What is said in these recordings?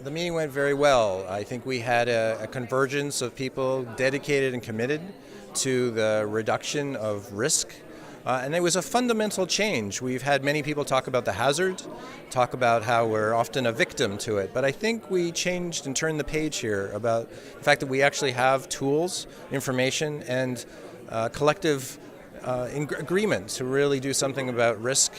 The meeting went very well. I think we had a convergence of people dedicated and committed to the reduction of risk. And it was a fundamental change. We've had many people talk about the hazard, talk about how we're often a victim to it. But I think we changed and turned the page here about the fact that we actually have tools, information, and collective agreement to really do something about risk,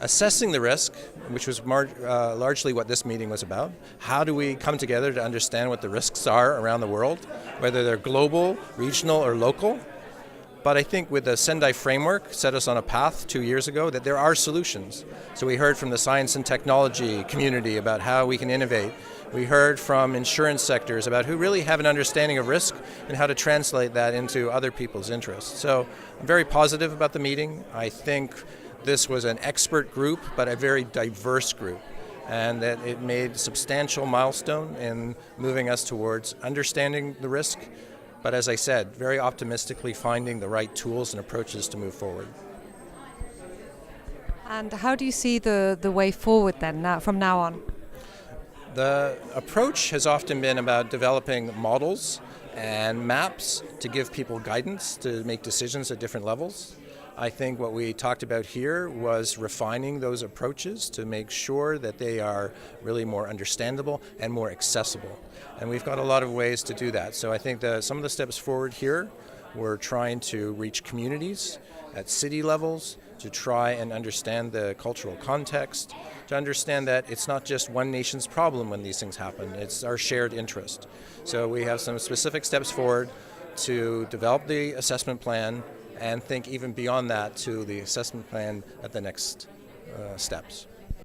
assessing the risk, which was largely what this meeting was about. How do we come together to understand what the risks are around the world, whether they're global, regional, or local? But I think with the Sendai framework set us on a path 2 years ago that there are solutions. So we heard from the science and technology community about how we can innovate. We heard from insurance sectors about who really have an understanding of risk and how to translate that into other people's interests. So I'm very positive about the meeting. I think this was an expert group, but a very diverse group, and that it made substantial milestone in moving us towards understanding the risk, but as I said, very optimistically finding the right tools and approaches to move forward. And how do you see the way forward then, from now on? The approach has often been about developing models and maps to give people guidance to make decisions at different levels. I think what we talked about here was refining those approaches to make sure that they are really more understandable and more accessible. And we've got a lot of ways to do that. So I think that some of the steps forward here, we're trying to reach communities at city levels, to try and understand the cultural context, to understand that it's not just one nation's problem when these things happen, it's our shared interest. So we have some specific steps forward to develop the assessment plan and think even beyond that to the assessment plan at the next steps.